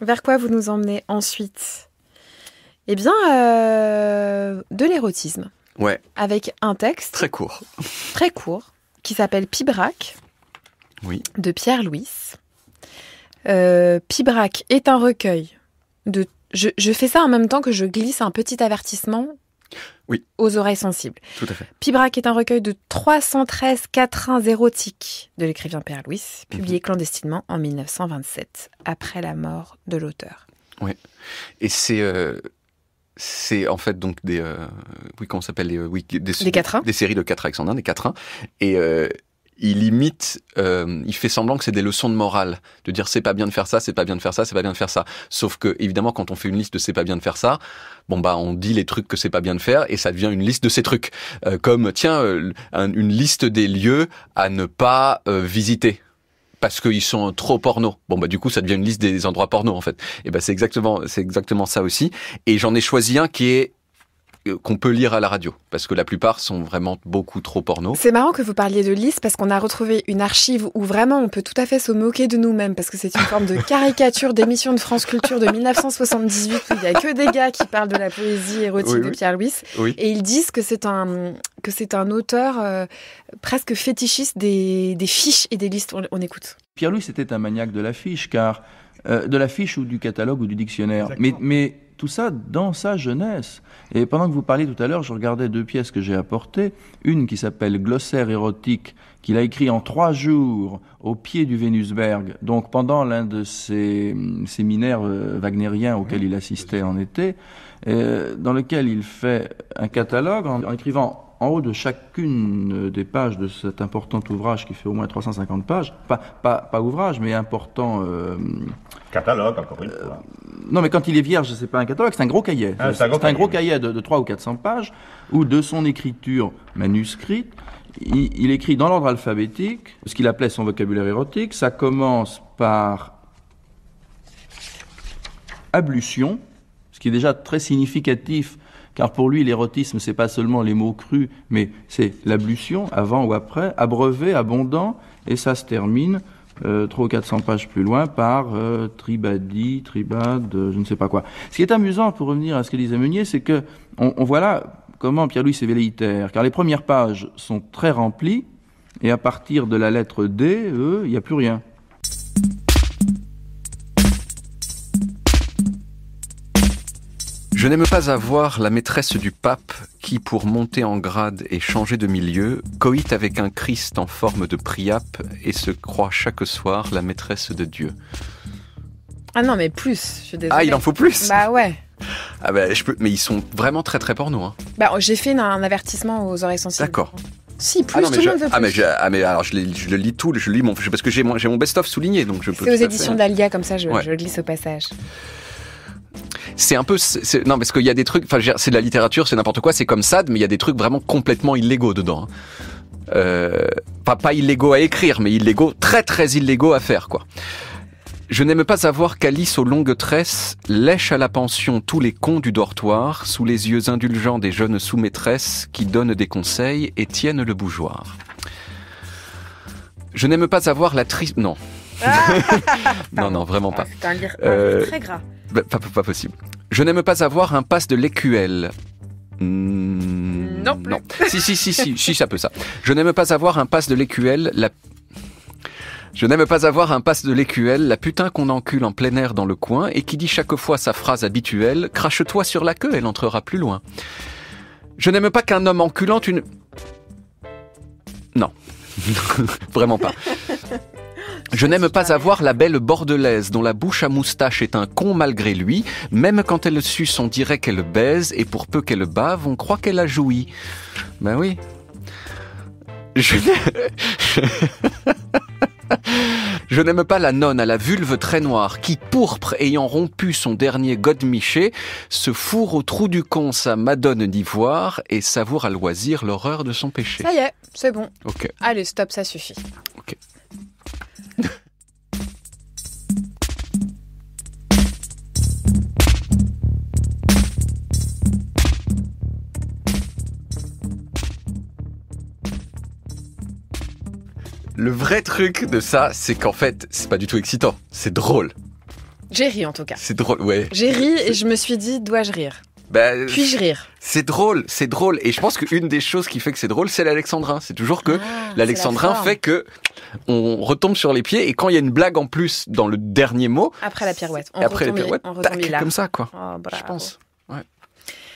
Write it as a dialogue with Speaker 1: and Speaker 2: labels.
Speaker 1: Vers quoi vous nous emmenez ensuite ? Eh bien, de l'érotisme.
Speaker 2: Ouais.
Speaker 1: Avec un texte
Speaker 2: très court,
Speaker 1: qui s'appelle Pibrac,
Speaker 2: oui.
Speaker 1: de Pierre Louis. Pibrac est un recueil de... Je fais ça en même temps que je glisse un petit avertissement aux oreilles sensibles.
Speaker 2: Tout à fait.
Speaker 1: Pibrac est un recueil de 313 quatrains érotiques de l'écrivain Pierre Louis, publié clandestinement en 1927, après la mort de l'auteur.
Speaker 2: Oui, et c'est en fait donc des comment ça s'appelle des
Speaker 1: quatrains,
Speaker 2: des séries de 4 alexandrins, des quatrains, et il imite, il fait semblant que c'est des leçons de morale, de dire c'est pas bien de faire ça, c'est pas bien de faire ça, c'est pas bien de faire ça. Sauf que évidemment quand on fait une liste de c'est pas bien de faire ça, bon bah on dit les trucs que c'est pas bien de faire et ça devient une liste de ces trucs, comme tiens une liste des lieux à ne pas visiter. Parce qu'ils sont trop porno. Bon bah du coup ça devient une liste des endroits porno en fait. Et bah c'est exactement ça aussi. Et j'en ai choisi un qu'on peut lire à la radio, parce que la plupart sont vraiment beaucoup trop porno.
Speaker 1: C'est marrant que vous parliez de liste, parce qu'on a retrouvé une archive où vraiment on peut tout à fait se moquer de nous-mêmes, parce que c'est une forme de caricature d'émission de France Culture de 1978, où il n'y a que des gars qui parlent de la poésie érotique de Pierre Louis, et ils disent que c'est un auteur presque fétichiste des fiches et des listes. On écoute.
Speaker 3: Pierre Louis était un maniaque de la fiche, car de la fiche ou du catalogue ou du dictionnaire. Mais tout ça dans sa jeunesse. Et pendant que vous parliez tout à l'heure, je regardais 2 pièces que j'ai apportées. Une qui s'appelle Glossaire érotique, qu'il a écrit en 3 jours au pied du Vénusberg, donc pendant l'un de ces séminaires wagnériens auxquels il assistait en été, dans lequel il fait un catalogue en écrivant en haut de chacune des pages de cet important ouvrage qui fait au moins 350 pages, pas ouvrage, mais important...
Speaker 4: catalogue, encore une fois.
Speaker 3: Non, mais quand il est vierge, c'est pas un catalogue, c'est un gros cahier. C'est un gros cahier de 300 ou 400 pages, où de son écriture manuscrite, il écrit dans l'ordre alphabétique ce qu'il appelait son vocabulaire érotique. Ça commence par ablution, ce qui est déjà très significatif, car pour lui, l'érotisme, c'est pas seulement les mots crus, mais c'est l'ablution, avant ou après, abreuvé, abondant, et ça se termine 300 ou 400 pages plus loin par tribadi, tribade, je ne sais pas quoi. Ce qui est amusant, pour revenir à ce que disait Meunier, c'est que on voit là comment Pierre Louis est velléitaire, car les premières pages sont très remplies, et à partir de la lettre D, il n'y a plus rien.
Speaker 2: Je n'aime pas avoir la maîtresse du pape qui, pour monter en grade et changer de milieu, coïte avec un Christ en forme de priape et se croit chaque soir la maîtresse de Dieu.
Speaker 1: Ah non, mais plus, je suis désolée.
Speaker 2: Ah, il en faut plus ?
Speaker 1: Bah ouais.
Speaker 2: Ah bah, mais ils sont vraiment très très porno. Hein.
Speaker 1: Bah, j'ai fait un avertissement aux oreilles sensibles.
Speaker 2: D'accord.
Speaker 1: Si, plus, tout le monde veut plus.
Speaker 2: Mais alors je le lis tout, parce que j'ai mon best-of souligné. Donc je peux.
Speaker 1: C'est aux éditions d'Alia, comme ça je glisse au passage.
Speaker 2: C'est un peu... non, parce qu'il y a des trucs... Enfin, c'est de la littérature, c'est n'importe quoi, c'est comme Sade, mais il y a des trucs vraiment complètement illégaux dedans. Pas illégaux à écrire, mais illégaux, très très illégaux à faire, quoi. Je n'aime pas avoir qu'Alice aux longues tresses lèche à la pension tous les cons du dortoir sous les yeux indulgents des jeunes sous-maîtresses qui donnent des conseils et tiennent le bougeoir. Je n'aime pas avoir la triste... Non. non, vraiment pas.
Speaker 1: C'est un livre très gras.
Speaker 2: Pas possible. Je n'aime pas avoir un passe de l'écuelle.
Speaker 1: Non.
Speaker 2: Si, ça peut ça. Je n'aime pas avoir un passe de l'écuelle. Je n'aime pas avoir un passe de l'écuelle, la putain qu'on encule en plein air dans le coin et qui dit chaque fois sa phrase habituelle, crache-toi sur la queue, elle entrera plus loin. Je n'aime pas qu'un homme enculante une... Non. Vraiment pas. Je n'aime pas avoir la belle bordelaise dont la bouche à moustache est un con malgré lui. Même quand elle suce, on dirait qu'elle baise et pour peu qu'elle bave, on croit qu'elle a joui. Ben oui. Je n'aime pas la nonne à la vulve très noire qui, pourpre ayant rompu son dernier godemiché, se fourre au trou du con sa madone d'ivoire et savoure à loisir l'horreur de son péché.
Speaker 1: Ça y est, c'est bon.
Speaker 2: Ok.
Speaker 1: Allez, stop, ça suffit.
Speaker 2: Ok. Le vrai truc de ça, c'est qu'en fait, c'est pas du tout excitant, c'est drôle.
Speaker 1: J'ai ri en tout cas.
Speaker 2: C'est drôle, ouais.
Speaker 1: J'ai ri et je me suis dit, dois-je rire ? Puis-je rire ?
Speaker 2: C'est drôle. Et je pense qu'une des choses qui fait que c'est drôle, c'est l'alexandrin. C'est toujours que l'alexandrin fait que on retombe sur les pieds et quand il y a une blague en plus dans le dernier mot.
Speaker 1: Après la pirouette.
Speaker 2: On retombe comme ça, quoi.
Speaker 1: Oh,
Speaker 2: je pense. Ouais.